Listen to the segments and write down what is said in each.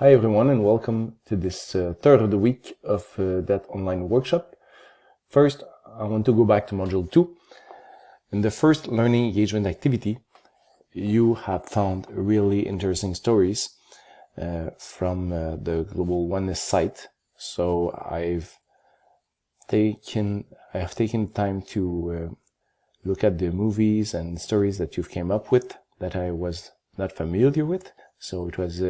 Hi everyone and welcome to this third of the week of that online workshop. First, I want to go back to Module 2. In the first learning engagement activity, you have found really interesting stories from the Global Oneness site. So I have taken time to look at the movies and stories that you've came up with that I was not familiar with. So it was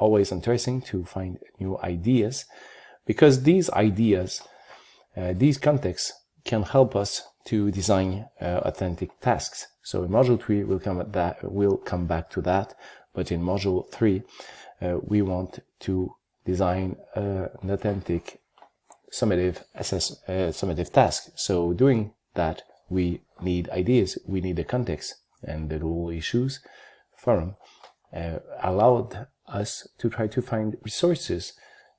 always interesting to find new ideas, because these ideas, these contexts can help us to design authentic tasks. So in Module 3, we'll come back to that, but in Module 3, we want to design an authentic summative task. So doing that, we need ideas, we need a context, and the Global Issues Forum allowed us to try to find resources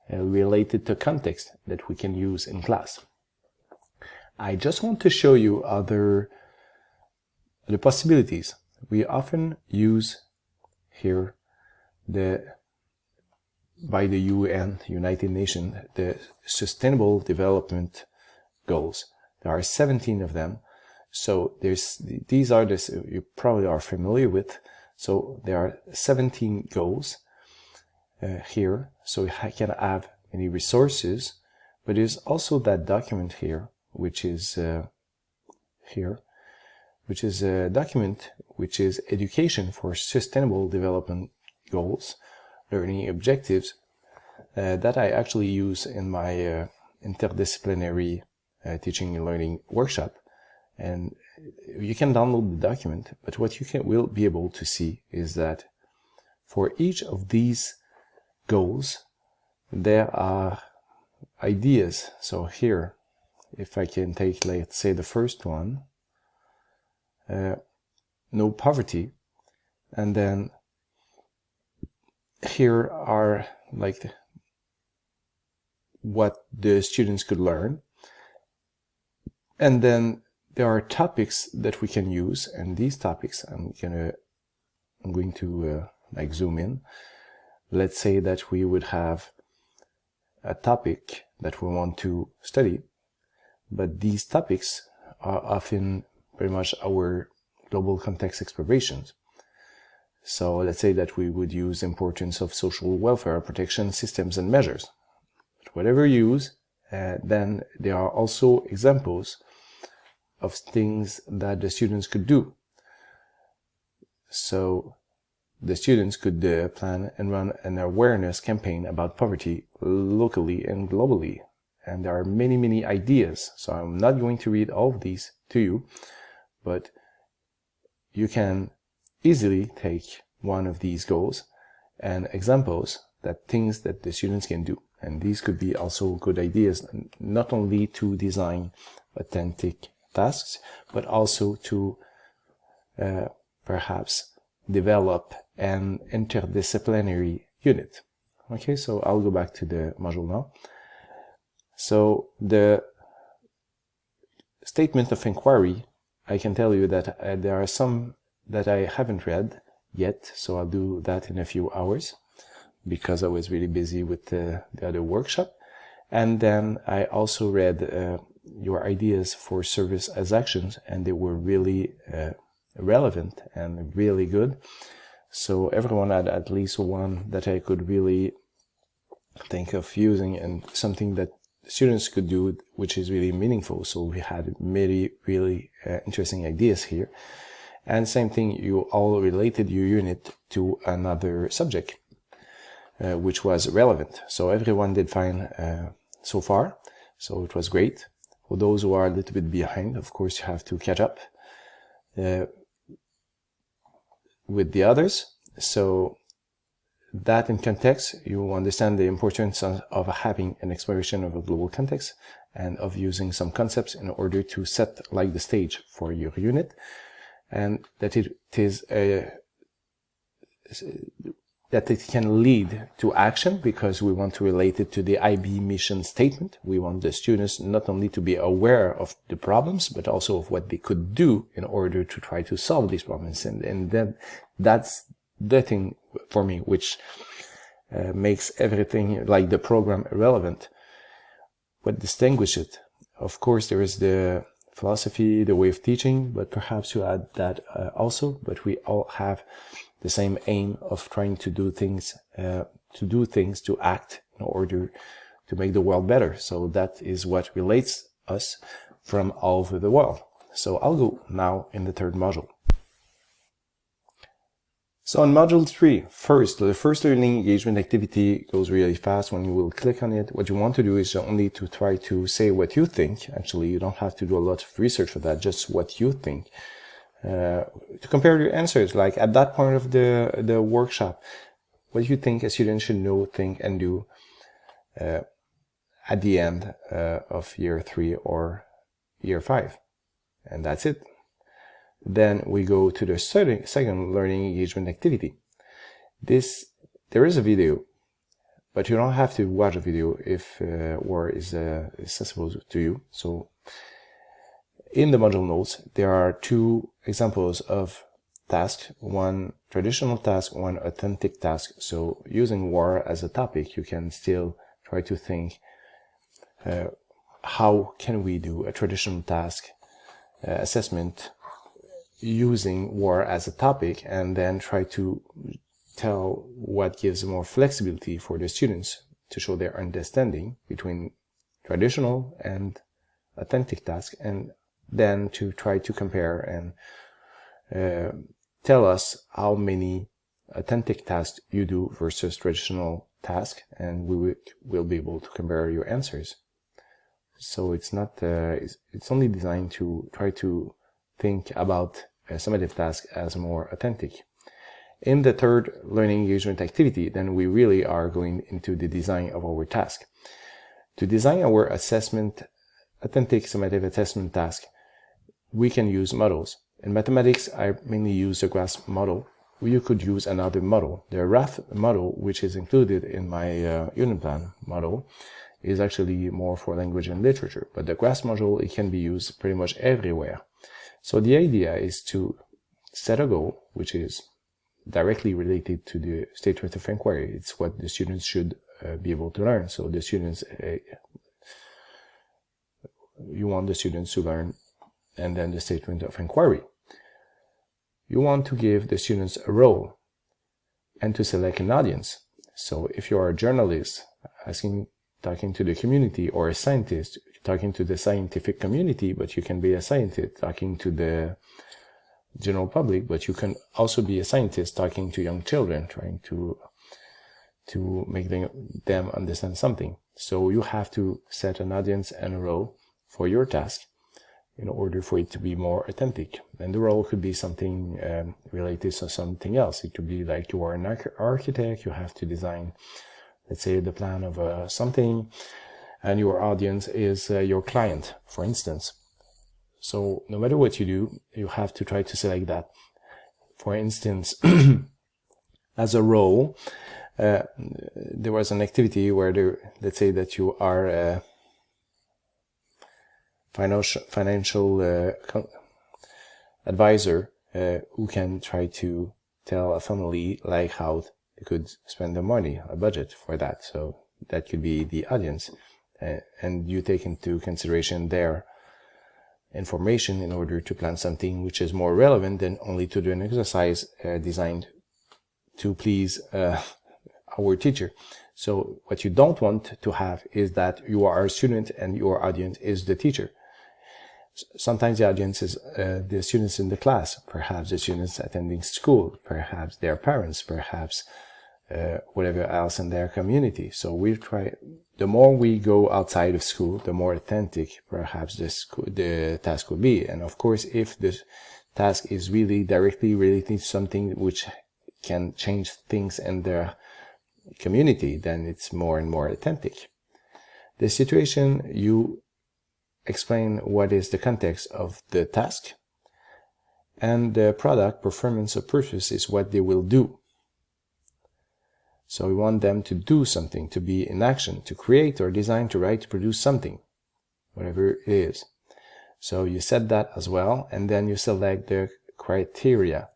related to context that we can use in class. I just want to show you the possibilities. We often use here by the UN, United Nations, the Sustainable Development Goals. There are 17 of them. So these are you probably are familiar with. So there are 17 goals here. So I can have many resources, but there's also that document here, which is which is a document which is Education for Sustainable Development Goals, Learning Objectives, that I actually use in my interdisciplinary teaching and learning workshop. And you can download the document, but what you will be able to see is that for each of these goals, there are ideas. So here, if I can take, let's say, the first one, no poverty, and then here are like what the students could learn, and then there are topics that we can use, and these topics I'm going to like zoom in. Let's say that we would have a topic that we want to study, but these topics are often pretty much our global context explorations. So let's say that we would use importance of social welfare protection systems and measures. But whatever you use, then there are also examples of things that the students could do. So the students could plan and run an awareness campaign about poverty locally and globally. And there are many, many ideas. So I'm not going to read all of these to you, but you can easily take one of these goals and examples that things that the students can do. And these could be also good ideas, not only to design authentic tasks, but also to perhaps develop an interdisciplinary unit. Okay, so I'll go back to the module now. So the statement of inquiry, I can tell you that there are some that I haven't read yet, so I'll do that in a few hours because I was really busy with the other workshop. And then I also read your ideas for service as actions, and they were really relevant and really good. So everyone had at least one that I could really think of using, and something that students could do which is really meaningful. So we had many really interesting ideas here. And same thing, you all related your unit to another subject which was relevant. So everyone did fine so far, so it was great. For those who are a little bit behind, of course, you have to catch up with the others. So that in context, you understand the importance of having an exploration of a global context and of using some concepts in order to set like the stage for your unit, and that that it can lead to action, because we want to relate it to the IB mission statement. We want the students not only to be aware of the problems, but also of what they could do in order to try to solve these problems. And then that's the thing for me, which makes everything like the program irrelevant. What distinguishes it? Of course, there is the philosophy, the way of teaching, but perhaps you add that also. But we all have the same aim of trying to do things, to act in order to make the world better. So that is what relates us from all over the world. So I'll go now in the third module. So in module 3, the first learning engagement activity goes really fast. When you will click on it, what you want to do is only to try to say what you think. Actually, you don't have to do a lot of research for that, just what you think. To compare your answers, like at that point of the workshop, what do you think a student should know, think, and do at the end of year 3 or year 5. And that's it. Then we go to the second learning engagement activity. There is a video, but you don't have to watch a video if WAR is accessible to you. So in the module notes, there are 2 examples of tasks, one traditional task, one authentic task. So using WAR as a topic, you can still try to think, how can we do a traditional task assessment using WAR as a topic, and then try to tell what gives more flexibility for the students to show their understanding between traditional and authentic tasks, and then to try to compare and tell us how many authentic tasks you do versus traditional tasks, and we will be able to compare your answers. So it's not it's only designed to try to think about a summative task as more authentic. In the third learning engagement activity, then we really are going into the design of our task. To design our authentic summative assessment task, we can use models. In mathematics, I mainly use the GRASS model. You could use another model. The RAF model, which is included in my unit plan model, is actually more for language and literature, but the GRASS module, it can be used pretty much everywhere. So the idea is to set a goal, which is directly related to the statement of inquiry. It's what the students should be able to learn. So the students, you want the students to learn, and then the statement of inquiry. You want to give the students a role and to select an audience. So if you are a journalist talking to the community, or a scientist talking to the scientific community, but you can be a scientist talking to the general public, but you can also be a scientist talking to young children, trying to make them understand something. So you have to set an audience and a role for your task in order for it to be more authentic. And the role could be something related to something else. It could be like you are an architect, you have to design, let's say, the plan of something, and your audience is your client, for instance. So no matter what you do, you have to try to select that. For instance, as a role, there was an activity where let's say that you are a financial advisor who can try to tell a family like how they could spend their money, a budget for that. So that could be the audience, and you take into consideration their information in order to plan something which is more relevant than only to do an exercise designed to please our teacher. So what you don't want to have is that you are a student and your audience is the teacher. Sometimes the audience is the students in the class, perhaps the students attending school, perhaps their parents, perhaps whatever else in their community. So we try, the more we go outside of school, the more authentic perhaps the task will be. And of course, if the task is really directly related to something which can change things in their community, then it's more and more authentic. The situation, you explain what is the context of the task, and the product, performance, or purpose is what they will do. So we want them to do something, to be in action, to create or design, to write, to produce something, whatever it is. So you set that as well, and then you select the criteria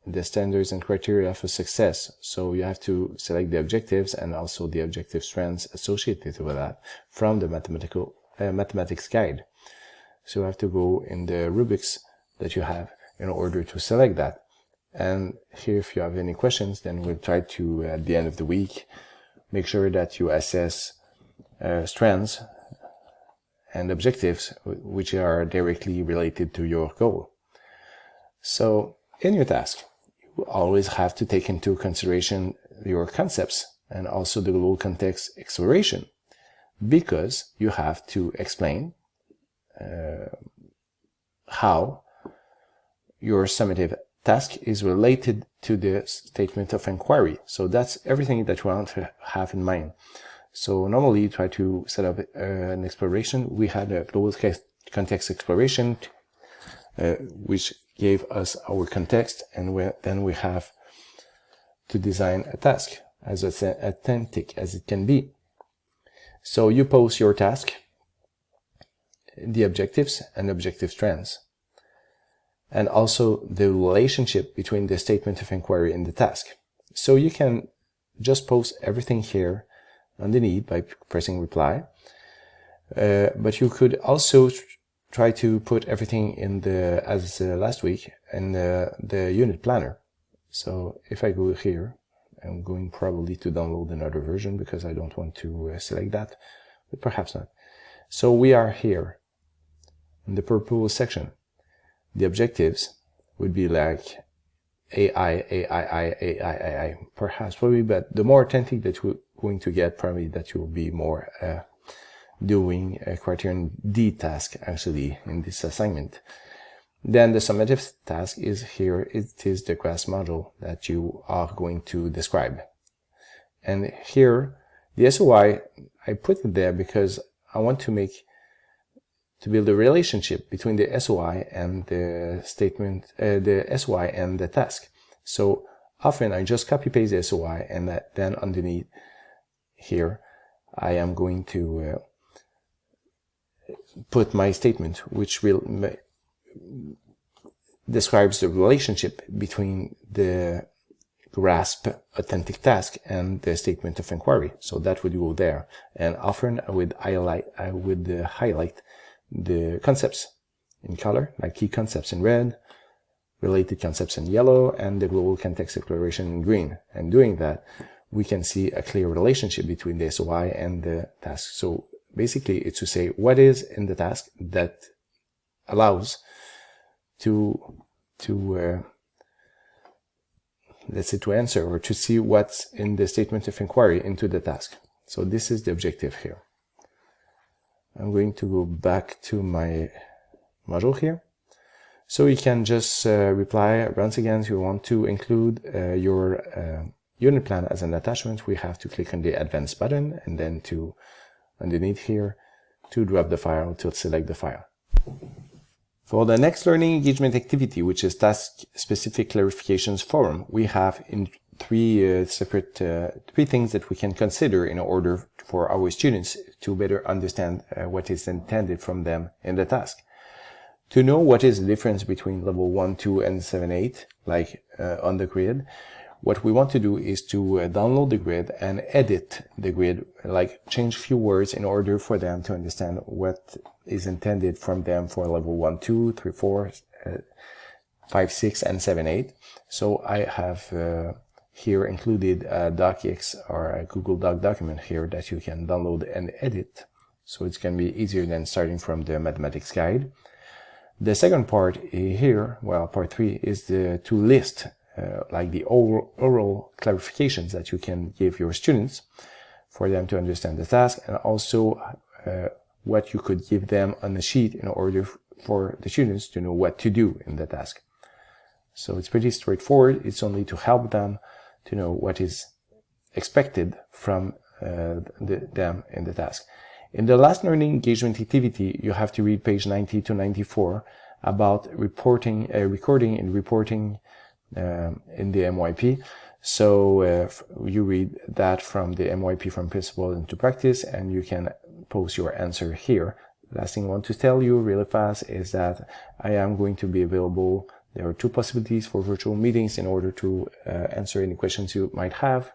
the standards and criteria for success. So you have to select the objectives and also the objective strands associated with that from the mathematics guide. So you have to go in the rubrics that you have in order to select that. And here, if you have any questions, then we'll try to, at the end of the week, make sure that you assess strands and objectives which are directly related to your goal. So in your task, you always have to take into consideration your concepts and also the global context exploration, because you have to explain how your summative task is related to the statement of inquiry. So that's everything that you want to have in mind. So normally you try to set up an exploration. We had a global context exploration, which gave us our context, and then we have to design a task as authentic as it can be. So you pose your task, the objectives and objective strands, and also the relationship between the statement of inquiry and the task. So you can just post everything here underneath by pressing reply, but you could also try to put everything in the, as last week, in the unit planner. So if I go here, I'm going probably to download another version because I don't want to select that, but perhaps not. So we are here in the purple section. The objectives would be like AI, perhaps, probably, but the more authentic that we're going to get, probably that you'll be more doing a criterion D task actually in this assignment. Then the summative task is here. It is the class module that you are going to describe. And here, the SOI, I put it there because I want to build a relationship between the SOI and the statement, the SOI and the task. So often I just copy paste the SOI, and then underneath here, I am going to put my statement, which will describes the relationship between the grasp authentic task and the statement of inquiry. So that would go there. And often I would highlight the concepts in color, like key concepts in red, related concepts in yellow, and the global context exploration in green. And doing that, we can see a clear relationship between the SOI and the task. So basically, it's to say what is in the task that allows let's say to answer or to see what's in the statement of inquiry into the task. So this is the objective here. I'm going to go back to my module here. So you can just reply once again. If you want to include your unit plan as an attachment, we have to click on the advanced button and then to underneath here to drop the file, to select the file. For the next learning engagement activity, which is task-specific clarifications forum, we have in three things that we can consider in order for our students to better understand what is intended from them in the task. To know what is the difference between level 1, 2, and 7, 8, like on the grid, what we want to do is to download the grid and edit the grid, like change a few words in order for them to understand what is intended from them for level 1, 2, 3, 4, 5, 6, and 7, 8. So I have here included a docx or a Google Doc document here that you can download and edit. So it's going to be easier than starting from the mathematics guide. The second part here, well, part 3, is to list like the oral clarifications that you can give your students for them to understand the task, and also what you could give them on the sheet in order for the students to know what to do in the task. So it's pretty straightforward. It's only to help them to know what is expected from them in the task. In the last learning engagement activity, you have to read page 90 to 94 about recording and reporting in the MYP. So you read that from the MYP from principle into practice, and you can post your answer here. Last thing I want to tell you really fast is that I am going to be available There are two possibilities for virtual meetings in order to answer any questions you might have.